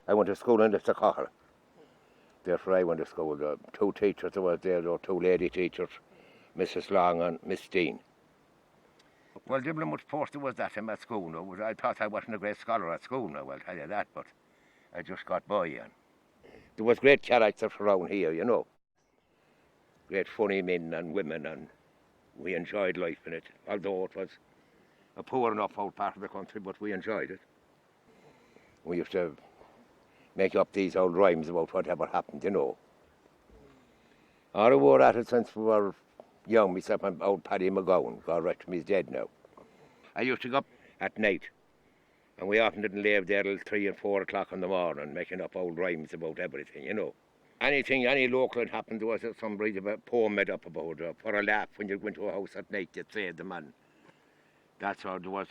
I went to school in the Cochal. Therefore I went to school. The two teachers that was there, or two lady teachers, Mrs. Long and Miss Dean. Well, Dublin much posted was that him at school. No? I thought I wasn't a great scholar at school, no, I'll tell you that, but I just got by. And there was great characters around here, you know. Great funny men and women, and we enjoyed life in it, although it was a poor enough old part of the country, but we enjoyed it. We used to make up these old rhymes about whatever happened, you know. We were at it since we were young, myself and old Paddy McGowan, God rest him, he's dead now. I used to go up at night, and we often didn't leave there till 3 and 4 o'clock in the morning, making up old rhymes about everything, you know. Anything, any local had happened to us, somebody a poem made up about it, for a laugh when you went to a house at night, you'd say the man. That's how it was.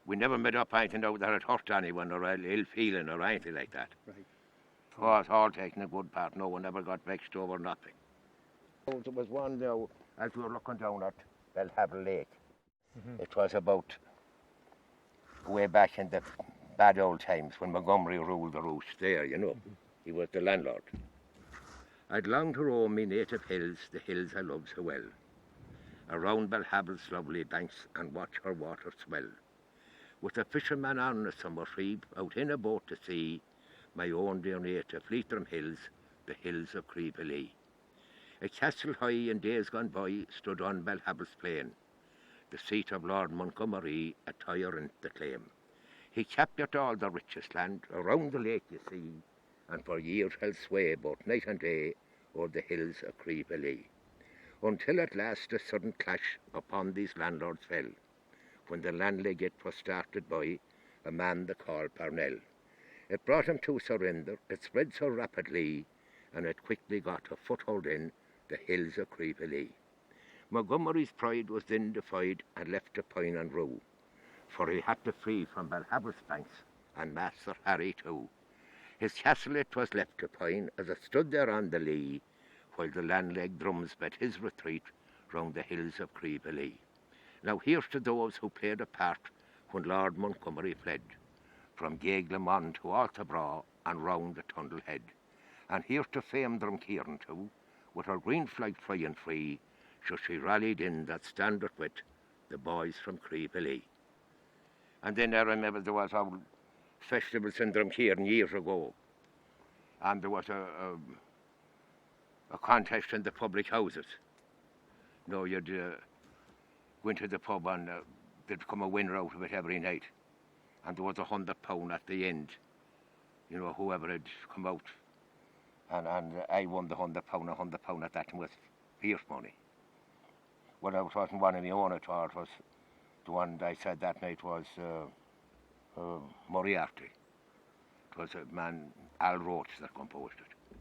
We never made up anything out that had hurt anyone or ill feeling or anything like that. Right. Oh, it's all taking a good part. No one ever got vexed over nothing. There was one now, as we were looking down at Belhavel Lake. It was about way back in the bad old times when Montgomery ruled the roost there, you know. He was the landlord. I'd long to roam me native hills, the hills I love so well, around Belhavel's lovely banks and watch her water swell. With a fisherman on a summer trip, out in a boat to sea, my own dear native Leitrim Hills, the hills of Creepalee. A castle high in days gone by stood on Belhavel's plain, the seat of Lord Montgomery, a tyrant to claim. He captured all the richest land around the lake, you see, and for years held sway both night and day o'er the hills of Creepalee, until at last a sudden clash upon these landlords fell, when the landlegate was started by a man they called Parnell. It brought him to surrender, it spread so rapidly, and it quickly got a foothold in the hills of Creepalee. Montgomery's pride was then defied and left to pine and rue, for he had to flee from Belhavel's banks, and Master Harry too. His castle it was left to pine, as it stood there on the lee, while the landleg drums met his retreat round the hills of Creepalee. Now here's to those who played a part when Lord Montgomery fled, from Gaiglamon to Altabraw and round the Tundle Head. And here's to fame Drumkeeran too, with her green flag flying free, so she rallied in that standard with the boys from Creepalee. And then I remember there was old festivals in Drumkeeran years ago, and there was a contest in the public houses. You know, you'd go into the pub and there'd come a winner out of it every night, and there was £100 at the end, you know, whoever had come out. And I won the £100 at that time was fierce money. Well, it wasn't one of my own, it was the one I said that night was Moriarty. It was a man, Al Roach, that composed it.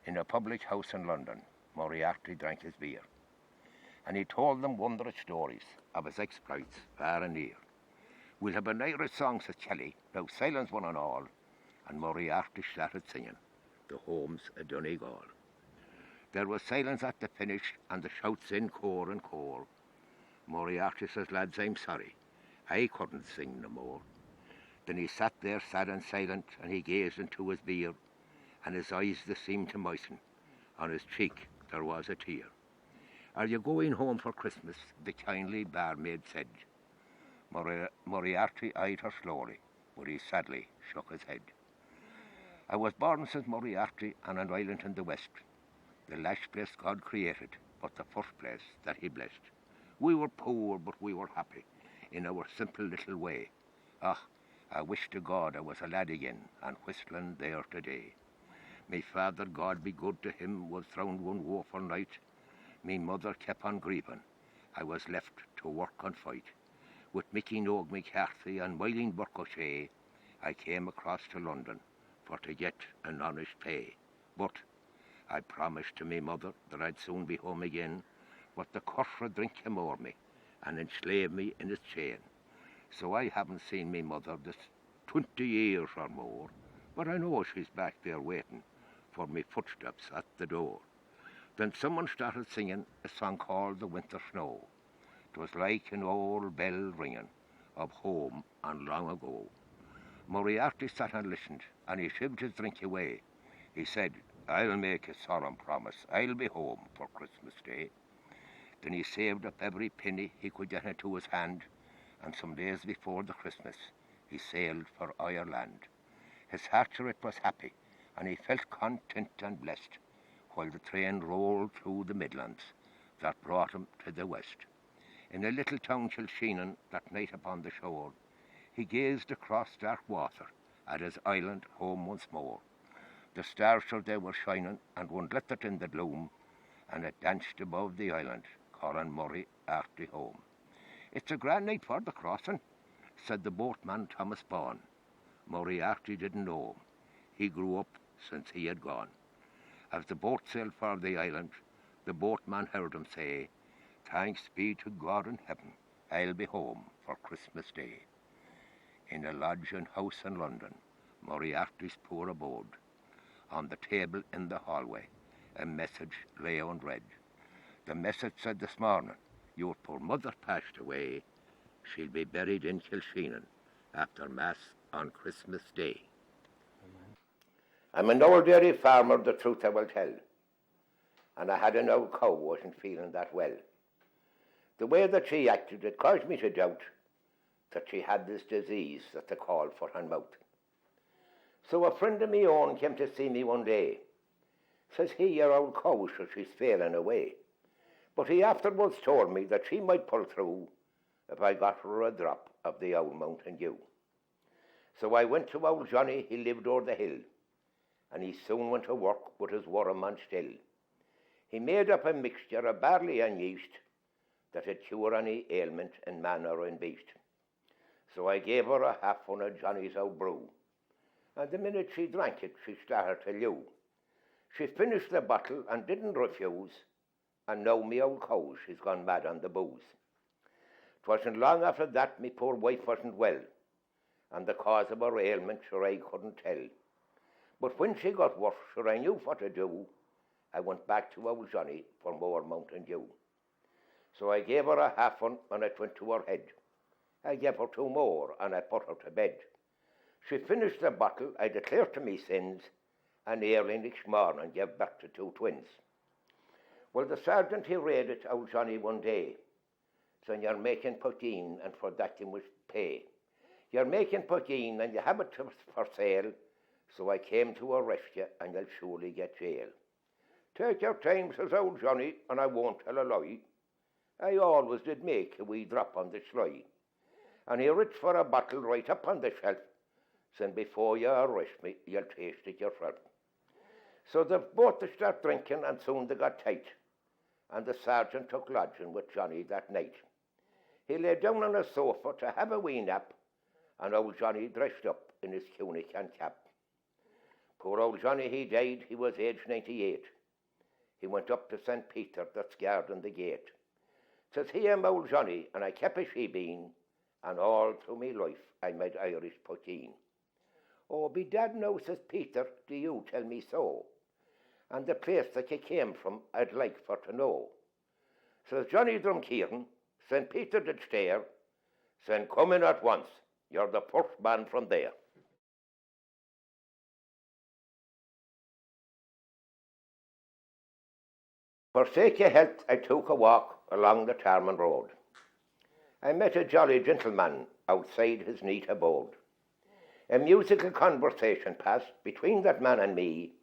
In a public house in London, Moriarty drank his beer, and he told them wondrous stories of his exploits far and near. We'll have an Irish song, said Kelly, now silence one and all, and Moriarty started singing the Homes of Donegal. There was silence at the finish, and the shouts in core and core. Moriarty says, lads, I'm sorry, I couldn't sing no more. Then he sat there sad and silent, and he gazed into his beer, and his eyes they seemed to moisten, on his cheek there was a tear. Are you going home for Christmas? The kindly barmaid said. Moriarty eyed her slowly, but he sadly shook his head. I was born, says Moriarty, on an island in the west, the last place God created, but the first place that he blessed. We were poor, but we were happy, in our simple little way. Ah, I wish to God I was a lad again, and whistling there today. My father, God be good to him, was drowned one woeful night. Me mother kept on grieving. I was left to work and fight. With Mickey Nogue McCarthy and Mylene Burke O'Shea, I came across to London for to get an honest pay. But I promised to me mother that I'd soon be home again, but the curse of drink came o'er me and enslaved me in its chain. So I haven't seen me mother this 20 years or more, but I know she's back there waiting for me footsteps at the door. Then someone started singing a song called The Winter Snow. 'Twas like an old bell ringing of home and long ago. Moriarty sat and listened, and he shivered his drink away. He said, "I'll make a solemn promise. I'll be home for Christmas Day." Then he saved up every penny he could get into his hand, and some days before the Christmas, he sailed for Ireland. His heart to it was happy, and he felt content and blessed, while the train rolled through the Midlands that brought him to the west. In a little town Kilsheenan that night upon the shore, he gazed across dark water at his island home once more. The stars sure they were shining, and one glittered in the gloom, and it danced above the island, calling Moriarty home. "It's a grand night for the crossing," said the boatman Thomas Bawn. Moriarty didn't know him. He grew up since he had gone. As the boat sailed for the island, the boatman heard him say, "Thanks be to God in heaven, I'll be home for Christmas Day." In a lodging house in London, Moriarty's poor abode. On the table in the hallway, a message lay unread. The message said this morning, "Your poor mother passed away. She'll be buried in Kilsheenan after Mass on Christmas Day." I'm an old dairy farmer, the truth I will tell. And I had an old cow wasn't feeling that well. The way that she acted, it caused me to doubt that she had this disease that they call foot and mouth. So a friend of me own came to see me one day. Says he, "Your old cow, so she's failing away." But he afterwards told me that she might pull through if I got her a drop of the old Mountain Dew. So I went to old Johnny, he lived o'er the hill, and he soon went to work with his worm on still. He made up a mixture of barley and yeast that'd cure any ailment in man or in beast. So I gave her a half one of Johnny's old brew, and the minute she drank it, she started to lew. She finished the bottle and didn't refuse, and now me old cow, she's gone mad on the booze. 'Twasn't long after that me poor wife wasn't well, and the cause of her ailment, sure I couldn't tell. But when she got worse, sure I knew what to do. I went back to old Johnny for more Mountain Dew. So I gave her a half one, and it went to her head. I gave her two more, and I put her to bed. She finished the bottle, I declared to me sins, and early next morning gave back to two twins. Well, the sergeant, he raided old Johnny one day. So you're making poteen, and for that you must pay. You're making poteen, and you have it for sale, so I came to arrest you, and you'll surely get jail. Take your time, says old Johnny, and I won't tell a lie. I always did make a wee drop on the sly. And he reached for a bottle right up on the shelf, saying, "Before you arrest me, you'll taste it yourself." So they both start drinking, and soon they got tight, and the sergeant took lodging with Johnny that night. He lay down on a sofa to have a wee nap, and old Johnny dressed up in his tunic and cap. Poor old Johnny, he died, he was aged 98. He went up to St. Peter that's guarding the gate. Says he, "I'm old Johnny, and I kept a shebeen, and all through me life I made Irish poteen." "Oh, be dad now," says Peter, "do you tell me so? And the place that you came from, I'd like for to know." Says Johnny Drumkeeran, St. Peter did stare, saying, "Come in at once, you're the first man from there." For sake of health, I took a walk along the Tarman Road. I met a jolly gentleman outside his neat abode. A musical conversation passed between that man and me,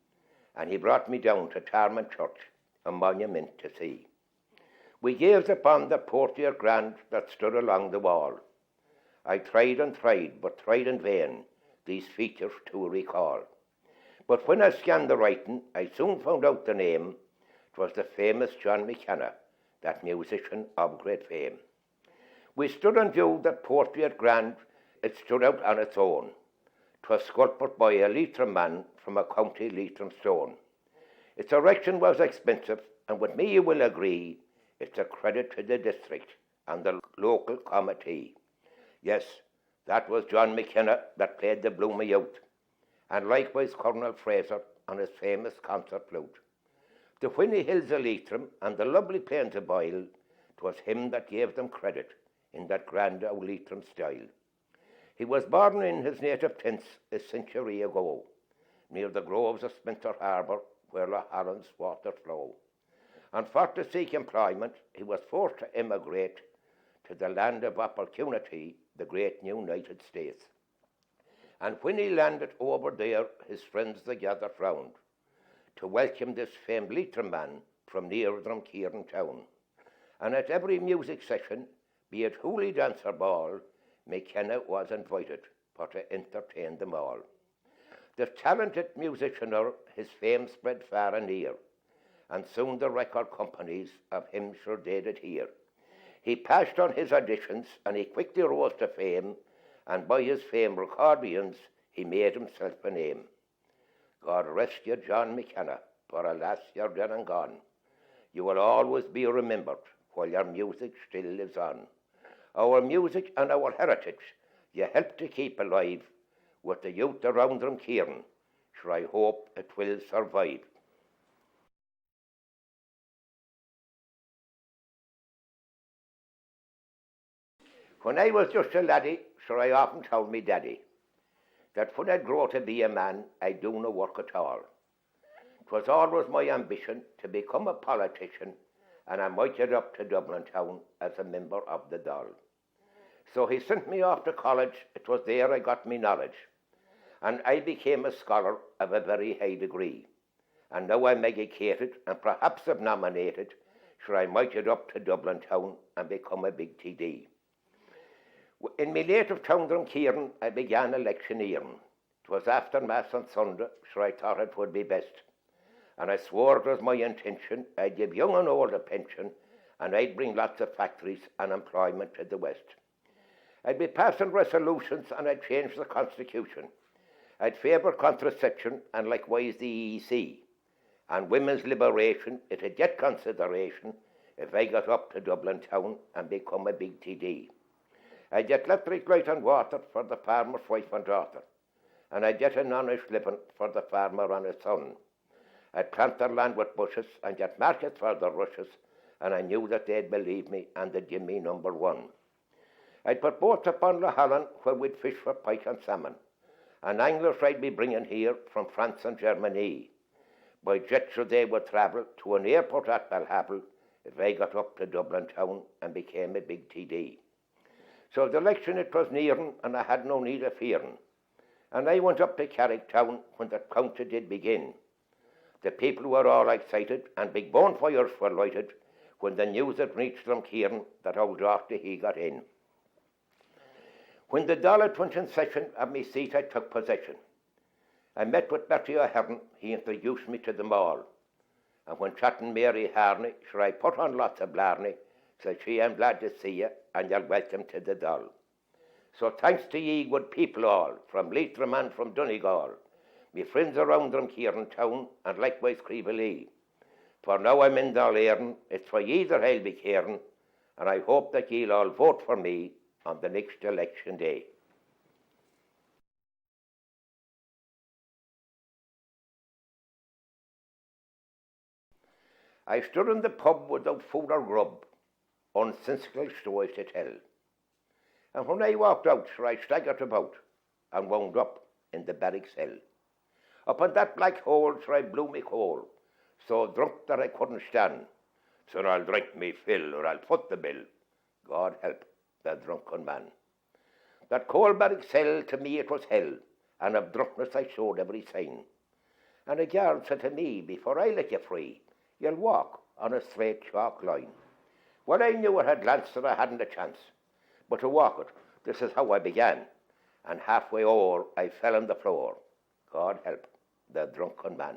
and he brought me down to Tarman Church, a monument to see. We gazed upon the portiere grand that stood along the wall. I tried and tried, but tried in vain, these features to recall. But when I scanned the writing, I soon found out the name. 'Twas the famous John McKenna, that musician of great fame. We stood and viewed that portrait grand, it stood out on its own. 'Twas sculptured by a Leitrim man from a county Leitrim stone. Its erection was expensive, and with me you will agree, it's a credit to the district and the local committee. Yes, that was John McKenna that played the Bloomy Youth, and likewise Colonel Fraser on his famous concert flute. The Whinney Hills of Leitrim and the lovely plains of Boyle, 'twas him that gave them credit in that grand old Leitrim style. He was born in his native Tints a century ago, near the groves of Spencer Harbour, where Lough Holland's waters flow. And for to seek employment, he was forced to emigrate to the land of opportunity, the great United States. And when he landed over there, his friends they gathered round to welcome this famed leiterman from near Drumkeeran town. And at every music session, be it hooly dance or ball, McKenna was invited for to entertain them all. The talented musicianer, his fame spread far and near, and soon the record companies of him sure did adhere. He passed on his auditions, and he quickly rose to fame, and by his fame recordians he made himself a name. God rest you, John McKenna, for alas, you're dead and gone. You will always be remembered while your music still lives on. Our music and our heritage you help to keep alive with the youth around Drumkeeran. Sure, I hope it will survive. When I was just a laddie, sure I often told me daddy that when I'd grow to be a man, I'd do no work at all. 'Twas always my ambition to become a politician, and I might get up to Dublin town as a member of the Dáil. So he sent me off to college. It was there I got me knowledge, and I became a scholar of a very high degree. And now I'm educated and perhaps I'm nominated, sure I might get up to Dublin town and become a big TD. In my native town Drumkeeran, I began electioneering. 'Twas after Mass on Sunday, sure I thought it would be best. And I swore it was my intention I'd give young and old a pension, and I'd bring lots of factories and employment to the West. I'd be passing resolutions, and I'd change the Constitution. I'd favour contraception and likewise the EEC. And women's liberation, it'd get consideration if I got up to Dublin town and become a big TD. I'd get electric light and water for the farmer's wife and daughter, and I'd get an honest living for the farmer and his son. I'd plant their land with bushes and get markets for the rushes, and I knew that they'd believe me and they'd give me number one. I'd put boats upon Lough Holland where we'd fish for pike and salmon, and anglers I'd be bringing here from France and Germany. By jet sure they would travel to an airport at Balhavel if I got up to Dublin town and became a big TD. So the election it was nearing, and I had no need of fearing. And I went up to Carrick town when the county did begin. The people were all excited, and big bonfires were lighted when the news had reached Drumkeeran that old Doherty he got in. When the Dáil went in session, of me seat I took possession. I met with Bertie O'Hearn, he introduced me to them all. And when chatting Mary Harney, sure I put on lots of blarney, said she, I'm glad to see you, and you're welcome to the Dáil. So thanks to ye good people all, from Leitrim and from Donegal, me friends around Drumkeeran town, and likewise Creevalee. For now I'm in Dáil Éireann, it's for ye that I'll be caring, and I hope that ye'll all vote for me on the next election day. I stood in the pub without food or grub, unsensical stories to tell. And when I walked out, sure I staggered about and wound up in the barrack cell. Up in that black hole, sure I blew me coal, so drunk that I couldn't stand. So I'll drink me fill, or I'll foot the bill. God help the drunken man. That coal barrack cell, to me it was hell, and of drunkenness I showed every sign. And a guard said to me, before I let you free, you'll walk on a straight chalk line. Well, I knew at a glance that I hadn't a chance, but to walk it, this is how I began, and halfway over I fell on the floor. God help the drunken man.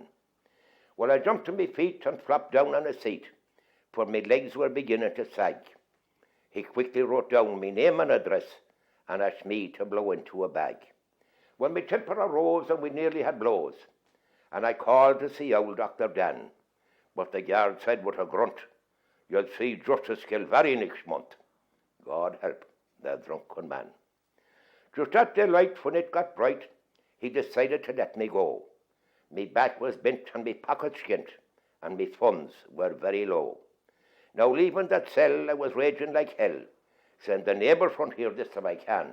Well, I jumped to my feet and flopped down on a seat, for my legs were beginning to sag. He quickly wrote down my name and address, and asked me to blow into a bag. Well, my temper arose, and we nearly had blows, and I called to see old Dr. Dan, but the guard said with a grunt, you'll see Justice Kilvarry next month. God help the drunken man. Just at the light, when it got bright, he decided to let me go. Me back was bent and me pockets skint, and me funds were very low. Now leaving that cell, I was raging like hell, saying the neighbours won't hear this if I can,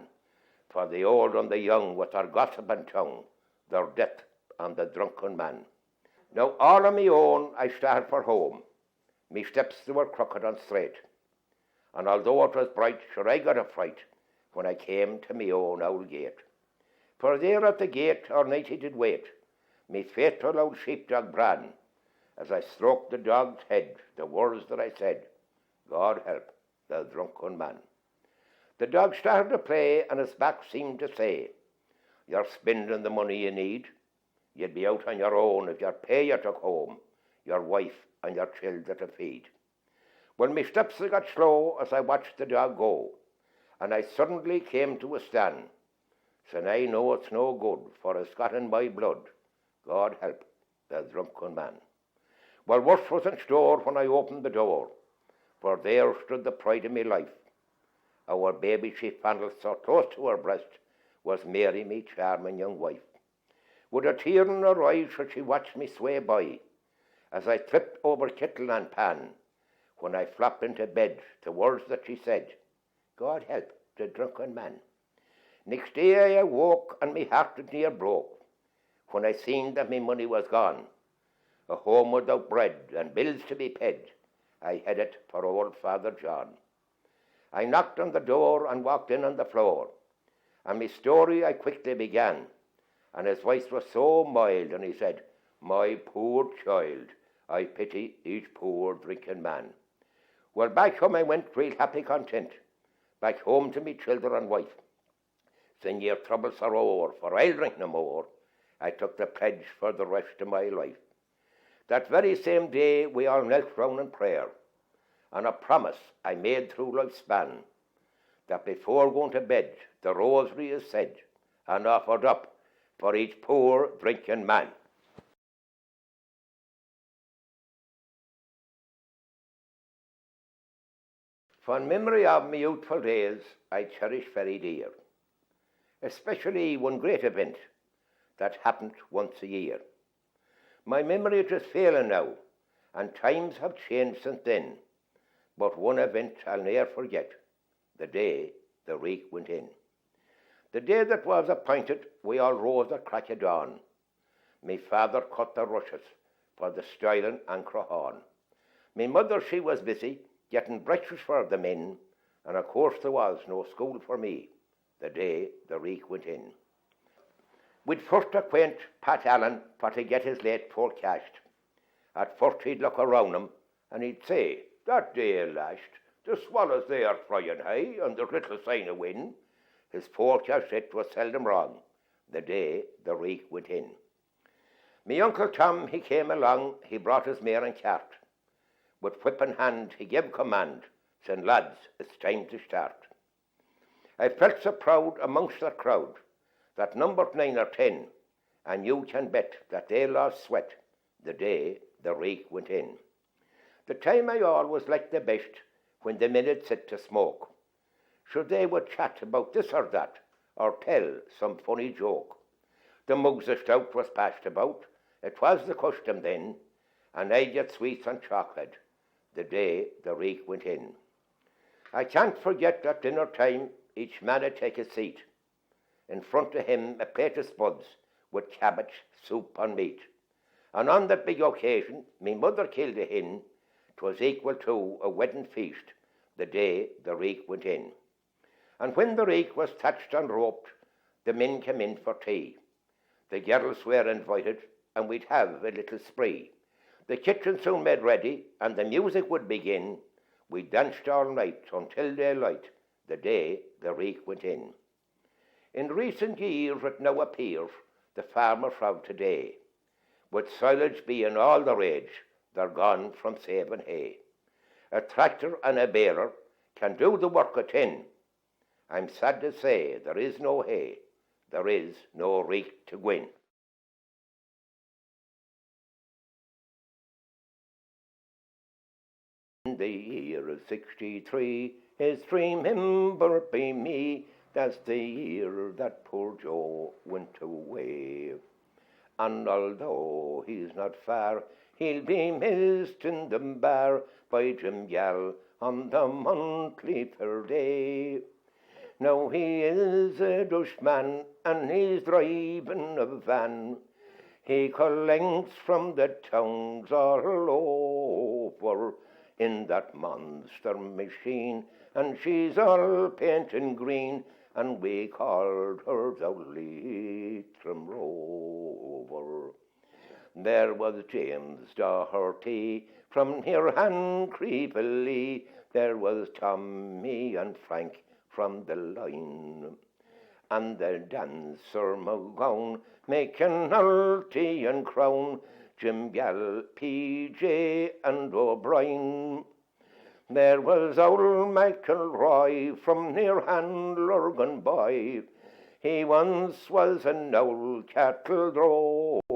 for the old and the young with their gossiping tongue, their death and the drunken man. Now all on me own I started for home. Me steps they were crooked and straight, and although it was bright, sure I got a fright when I came to me own old gate. For there at the gate all night he did wait, me faithful old sheepdog Bran, as I stroked the dog's head, the words that I said, God help the drunken man. The dog started to play, and his back seemed to say, you're spending the money you need. You'd be out on your own if your pay you took home, your wife and your children to feed. Well, me steps they got slow as I watched the dog go, and I suddenly came to a stand. So I know it's no good, for it's got in my blood, God help the drunken man. Well, worse was in store when I opened the door, for there stood the pride of me life. Our baby she fondled so close to her breast was Mary, me charming young wife. With a tear in her eyes should she watch me sway by, as I tripped over kettle and pan, when I flopped into bed, the words that she said, God help the drunken man. Next day I awoke and me heart near broke, when I seen that me money was gone. A home without bread and bills to be paid, I headed for old Father John. I knocked on the door and walked in on the floor, and me story I quickly began, and his voice was so mild, and he said, my poor child, I pity each poor drinking man. Well, back home I went real happy content, back home to me children and wife. Sin your troubles are o'er, for I'll drink no more. I took the pledge for the rest of my life. That very same day we all knelt round in prayer, and a promise I made through life's span, that before going to bed the rosary is said and offered up for each poor drinking man. Fond memory of my youthful days I cherish very dear, especially one great event that happened once a year. My memory it is failing now, and times have changed since then, but one event I'll ne'er forget, the day the reek went in. The day that was appointed, we all rose at crack of dawn. Me father cut the rushes for the styling and crahorn. Me mother, she was busy getting breakfast for the men, and of course there was no school for me the day the reek went in. We'd first acquaint Pat Allen for to get his late forecast. At first he'd look around him, and he'd say, that day last, the swallows they are flying high, and there's little sign of wind. His forecast it was seldom wrong, the day the reek went in. Me Uncle Tom, he came along, he brought his mare and cart. With whip in hand, he gave command, saying, lads, it's time to start. I felt so proud amongst the crowd, that numbered 9 or 10, and you can bet that they lost sweat the day the reek went in. The time I always liked the best when the men had sit to smoke. Sure they would chat about this or that, or tell some funny joke. The mugs of stout was passed about, it was the custom then, and I get sweets and chocolate the day the reek went in. I can't forget at dinner time each man would take a seat. In front of him a plate of spuds with cabbage, soup and meat. And on that big occasion, me mother killed a hen. 'Twas equal to a wedding feast the day the reek went in. And when the reek was thatched and roped, the men came in for tea. The girls were invited, and we'd have a little spree. The kitchen soon made ready, and the music would begin. We danced all night until daylight the day the reek went in. In recent years it now appears the farmer from today, with silage being all the rage, they're gone from saving hay. A tractor and a baler can do the work of 10. I'm sad to say there is no hay, there is no reek to win. In the year of 63, his dream member be me, that's the year that poor Joe went away. And although he's not far, he'll be missed in the bar by Jim Yall on the monthly fair day. Now he is a Dutchman and he's driving a van. He collects from the towns all over in that monster machine, and she's all painted green, and we called her the Leitrim Rover. There was James Doherty from near Creepily. There was Tommy and Frank from the line, and the dancer McGowan making Hulty and Crown, Jim Gall, PJ and O'Brien. There was old McElroy from near Lurgan Boy. He once was an old cattle drover.